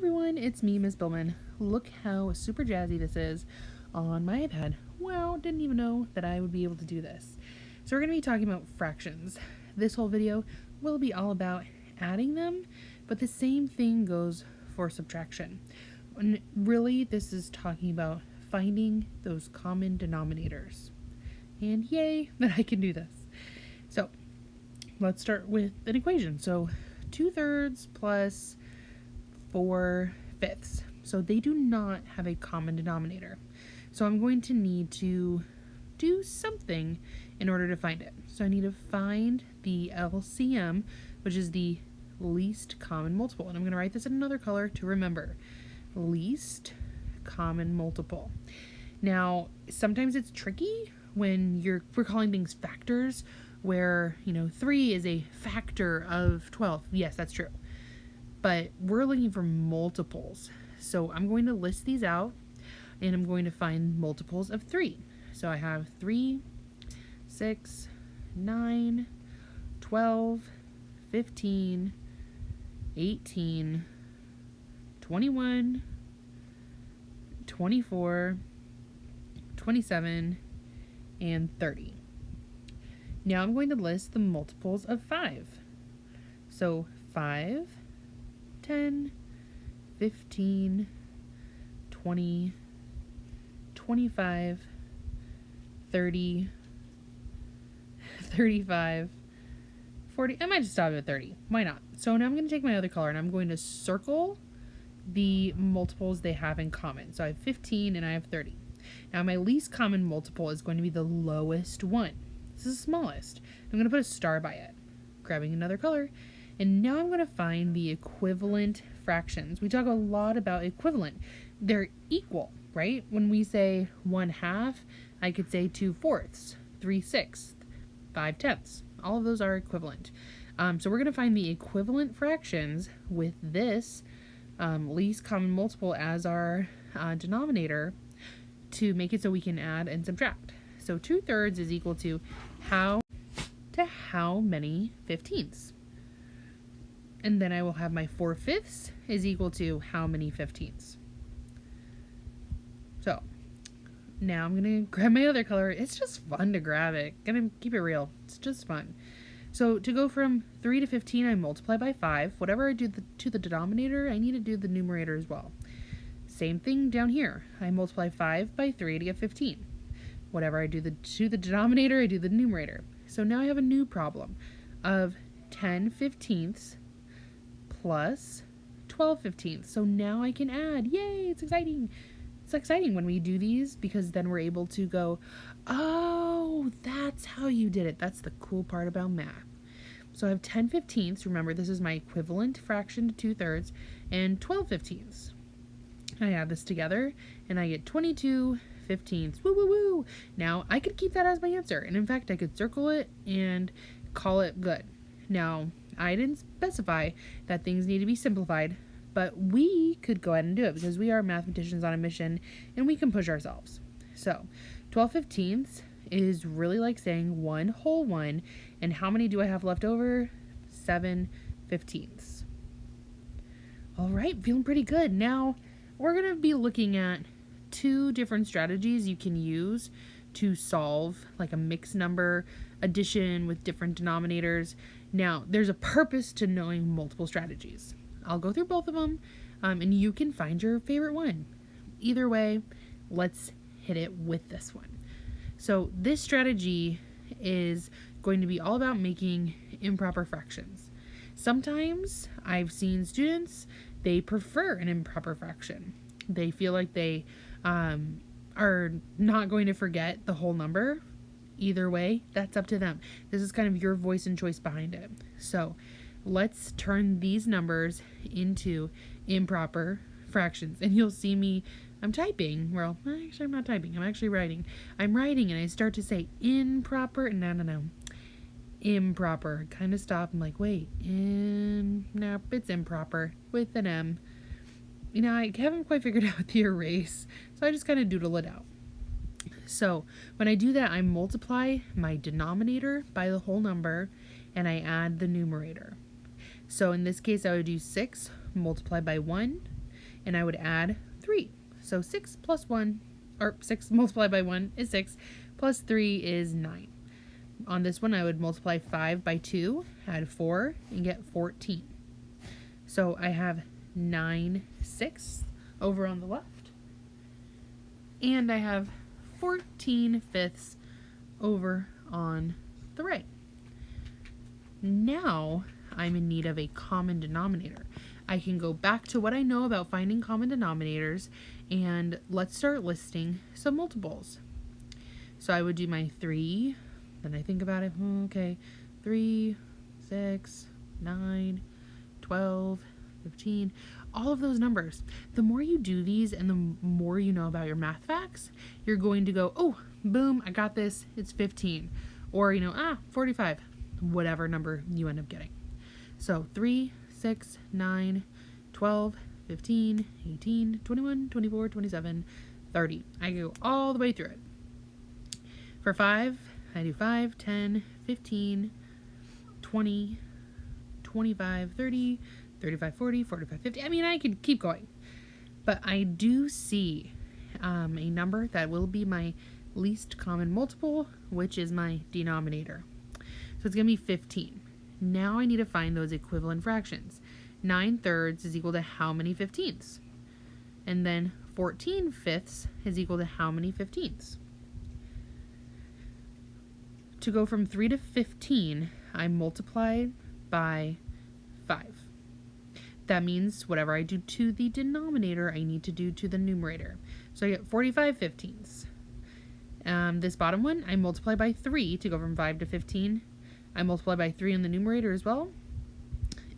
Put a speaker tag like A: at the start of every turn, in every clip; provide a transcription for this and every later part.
A: everyone, it's me, Miss Billman. Look how super jazzy this is on my iPad. Wow, didn't even know that I would be able to do this. So we're going to be talking about fractions. This whole video will be all about adding them, but the same thing goes for subtraction. And really, this is talking about finding those common denominators. And yay that I can do this. So let's start with an equation. So 2/3 plus 4/5. So they do not have a common denominator. So I'm going to need to do something in order to find it. So I need to find the LCM, which is the least common multiple. And I'm going to write this in another color to remember. Least common multiple. Now, sometimes it's tricky when we're calling things factors, where, 3 is a factor of 12. Yes, that's true. But we're looking for multiples. So I'm going to list these out, and I'm going to find multiples of 3. So I have 3, 6, 9, 12, 15, 18, 21, 24, 27, and 30. Now I'm going to list the multiples of 5. So 5, 10, 15, 20, 25, 30, 35, 40. I might just stop at 30. Why not? So now I'm going to take my other color and I'm going to circle the multiples they have in common. So I have 15 and I have 30. Now my least common multiple is going to be the lowest one. This is the smallest. I'm going to put a star by it. Grabbing another color. And now I'm going to find the equivalent fractions. We talk a lot about equivalent. They're equal, right? When we say 1/2, I could say 2/4, 3/6, 5/10. All of those are equivalent. So we're going to find the equivalent fractions with this least common multiple as our denominator to make it so we can add and subtract. So 2/3 is equal to how many 15ths? And then I will have my 4/5 is equal to how many 15ths? So now I'm going to grab my other color. It's just fun to grab it. Gonna keep it real. It's just fun. So to go from 3 to 15, I multiply by 5. Whatever I do to the denominator, I need to do the numerator as well. Same thing down here. I multiply 5 by 3 to get 15. Whatever I do to the denominator, I do the numerator. So now I have a new problem of 10/15 plus 12/15. So now I can add. Yay, it's exciting. It's exciting when we do these because then we're able to go, oh, that's how you did it. That's the cool part about math. So I have 10/15. Remember, this is my equivalent fraction to 2/3, and 12/15. I add this together and I get 22/15. Woo, woo, woo. Now I could keep that as my answer. And in fact, I could circle it and call it good. Now, I didn't specify that things need to be simplified, but we could go ahead and do it because we are mathematicians on a mission and we can push ourselves. So 12/15 is really like saying 1 whole 1. And how many do I have left over? 7/15. All right, feeling pretty good. Now we're going to be looking at 2 different strategies you can use to solve like a mixed number addition with different denominators. Now, there's a purpose to knowing multiple strategies. I'll go through both of them, and you can find your favorite one. Either way, let's hit it with this one. So this strategy is going to be all about making improper fractions. Sometimes I've seen students, they prefer an improper fraction. They feel like they are not going to forget the whole number. Either way, that's up to them. This is kind of your voice and choice behind it. So let's turn these numbers into improper fractions. And you'll see me, I'm typing. Well, actually I'm not typing. I'm actually writing. I'm writing and I start to say improper. No. Improper. Kind of stop. I'm like, wait. Nope, it's improper with an M. I haven't quite figured out the erase. So I just kind of doodle it out. So when I do that, I multiply my denominator by the whole number and I add the numerator. So in this case, I would do 6 multiplied by 1 and I would add 3. So 6 plus 1, or 6 multiplied by 1 is 6, plus 3 is 9. On this one, I would multiply 5 by 2, add 4, and get 14. So I have 9/6 over on the left, and I have 14/5 over on the right. Now I'm in need of a common denominator. I can go back to what I know about finding common denominators, and let's start listing some multiples. So I would do my 3, then I think about it, okay, 3, 6, 9, 12, 15, all of those numbers. The more you do these and the more you know about your math facts, you're going to go, oh, boom, I got this, it's 15. Or, 45, whatever number you end up getting. So 3, 6, 9, 12, 15, 18, 21, 24, 27, 30. I go all the way through it. For 5, I do 5, 10, 15, 20, 25, 30, 35, 40, 45, 50. I mean, I could keep going. But I do see a number that will be my least common multiple, which is my denominator. So it's going to be 15. Now I need to find those equivalent fractions. 9/3 is equal to how many 15ths? And then 14/5 is equal to how many 15ths? To go from 3 to 15, I multiply by 5. That means whatever I do to the denominator, I need to do to the numerator. So I get 45/15. This bottom one, I multiply by 3 to go from 5 to 15. I multiply by 3 in the numerator as well.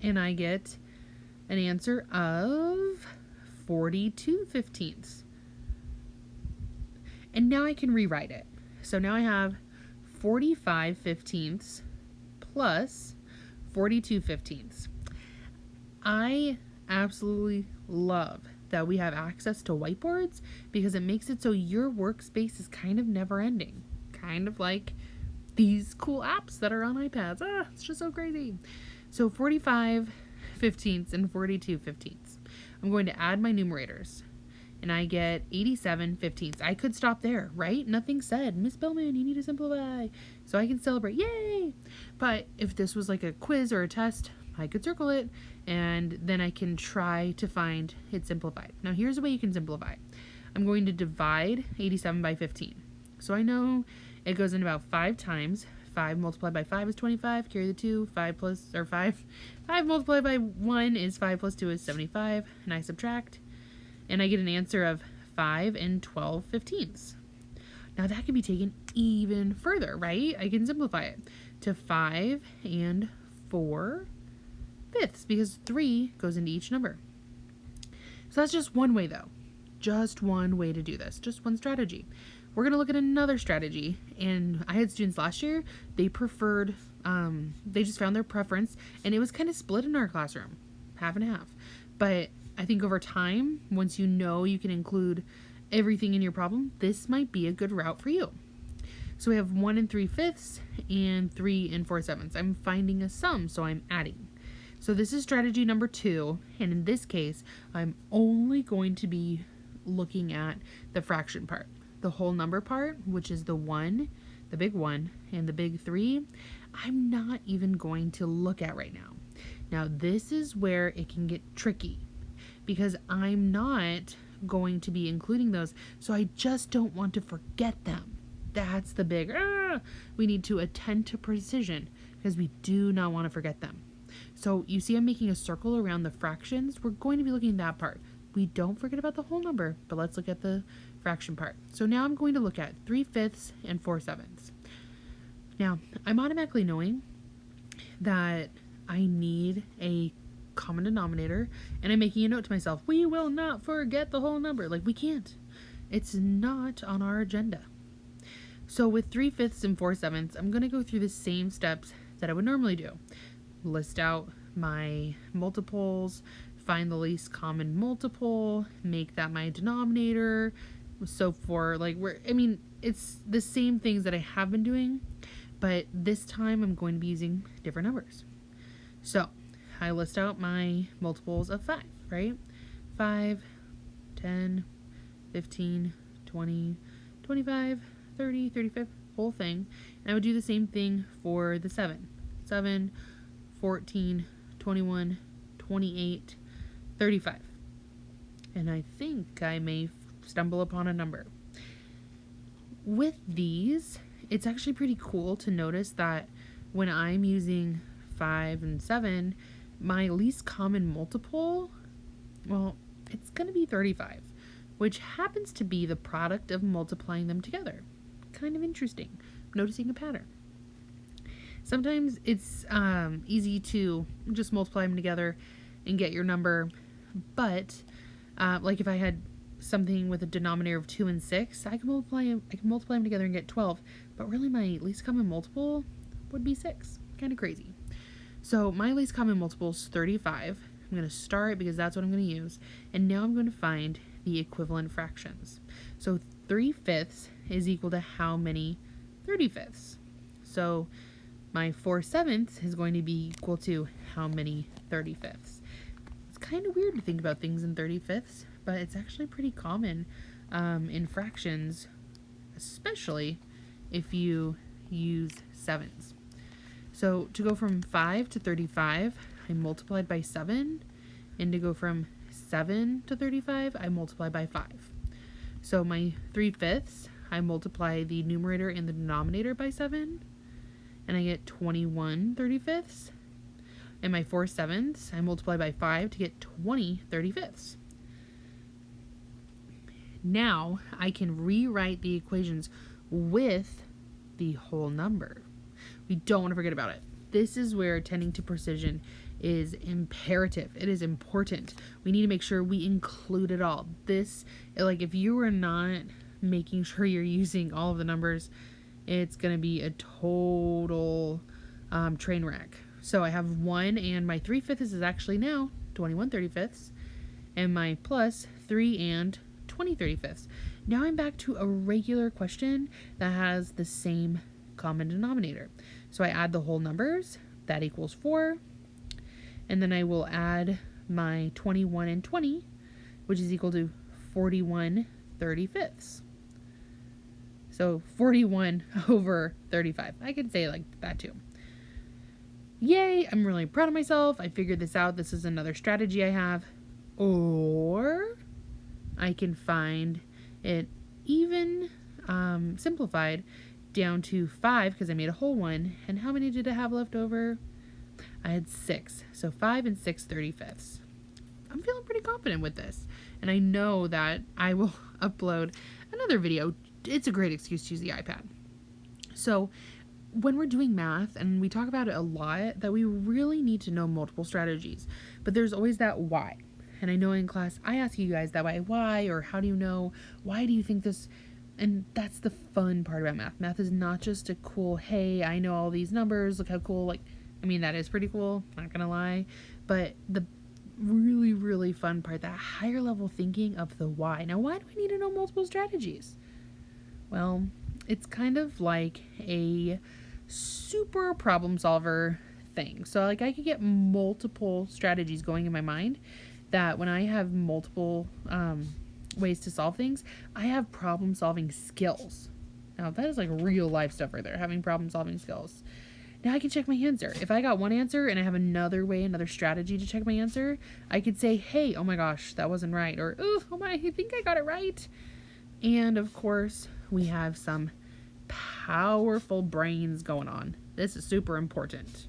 A: And I get an answer of 42/15. And now I can rewrite it. So now I have 45/15 plus 42/15. I absolutely love that we have access to whiteboards because it makes it so your workspace is kind of never ending. Kind of like these cool apps that are on iPads. It's just so crazy. So 45/15 and 42/15. I'm going to add my numerators. And I get 87/15. I could stop there, right? Nothing said, Miss Bellman, you need to simplify. So I can celebrate, yay! But if this was like a quiz or a test, I could circle it, and then I can try to find it simplified. Now here's a way you can simplify. I'm going to divide 87 by 15. So I know it goes in about 5 times. 5 multiplied by 5 is 25, carry the 2, 5 multiplied by 1 is 5 plus 2 is 75, and I subtract. And I get an answer of 5 and 12/15. Now that can be taken even further, right? I can simplify it to 5 and 4/5 because 3 goes into each number. So that's just one way though. Just one way to do this. Just one strategy. We're going to look at another strategy. And I had students last year, they preferred, they just found their preference. And it was kind of split in our classroom. Half and half. But I think over time, once you know you can include everything in your problem, this might be a good route for you. So we have 1 3/5 and 3 4/7. I'm finding a sum, so I'm adding. So this is strategy number 2, and in this case, I'm only going to be looking at the fraction part. The whole number part, which is the 1, the big 1, and the big 3, I'm not even going to look at right now. Now this is where it can get tricky, because I'm not going to be including those, so I just don't want to forget them. That's the big, we need to attend to precision, because we do not want to forget them. So you see I'm making a circle around the fractions. We're going to be looking at that part. We don't forget about the whole number, but let's look at the fraction part. So now I'm going to look at 3/5 and 4/7. Now, I'm automatically knowing that I need a common denominator, and I'm making a note to myself, we will not forget the whole number. Like, we can't. It's not on our agenda. So with 3/5 and 4/7, I'm going to go through the same steps that I would normally do. List out my multiples, find the least common multiple, make that my denominator. So for it's the same things that I have been doing, but this time I'm going to be using different numbers. So I list out my multiples of 5, right? 5 10, 15, 20, 25, 30, 35, whole thing. And I would do the same thing for the 7. 7, 14, 21, 28, 35. And I think I may stumble upon a number. With these, it's actually pretty cool to notice that when I'm using 5 and 7, my least common multiple, well, it's going to be 35, which happens to be the product of multiplying them together. Kind of interesting. Noticing a pattern. Sometimes it's easy to just multiply them together and get your number, but like if I had something with a denominator of 2 and 6, I can multiply them together and get 12, but really my least common multiple would be 6. Kind of crazy. So my least common multiple is 35. I'm going to start because that's what I'm going to use, and now I'm going to find the equivalent fractions. So 3/5 is equal to how many 35ths? So my 4/7 is going to be equal to how many 35ths? It's kind of weird to think about things in 35ths, but it's actually pretty common in fractions, especially if you use 7s. So to go from 5 to 35, I multiplied by 7, and to go from 7 to 35, I multiply by 5. So my 3/5, I multiply the numerator and the denominator by 7, and I get 21 35ths. And my 4/7, I multiply by 5 to get 20 35ths. Now I can rewrite the equations with the whole number. We don't want to forget about it. This is where tending to precision is imperative. It is important. We need to make sure we include it all. This, like, if you are not making sure you're using all of the numbers, it's going to be a total train wreck. So I have 1, and my 3/5 is actually now 21 35ths, and my plus 3 and 20 35ths. Now I'm back to a regular question that has the same common denominator. So I add the whole numbers, that equals 4, and then I will add my 21 and 20, which is equal to 41 35ths. So 41 over 35. I could say it like that too. Yay, I'm really proud of myself. I figured this out. This is another strategy I have. Or I can find it even simplified down to 5 because I made a whole one. And how many did I have left over? I had 6. So 5 and 6 35ths. I'm feeling pretty confident with this. And I know that I will upload another video. It's a great excuse to use the iPad. So when we're doing math, and we talk about it a lot, that we really need to know multiple strategies. But there's always that why. And I know in class, I ask you guys that why, or how do you know? Why do you think this? And that's the fun part about math. Math is not just a cool, hey, I know all these numbers, look how cool. Like, I mean, that is pretty cool, not gonna lie. But the really, really fun part, that higher level thinking of the why. Now, why do we need to know multiple strategies? Well, it's kind of like a super problem solver thing. So like I could get multiple strategies going in my mind that when I have multiple ways to solve things, I have problem solving skills. Now that is like real life stuff right there, having problem solving skills. Now I can check my answer. If I got one answer and I have another way, another strategy to check my answer, I could say, hey, oh my gosh, that wasn't right. Or, oh my, I think I got it right. And of course, we have some powerful brains going on. This is super important.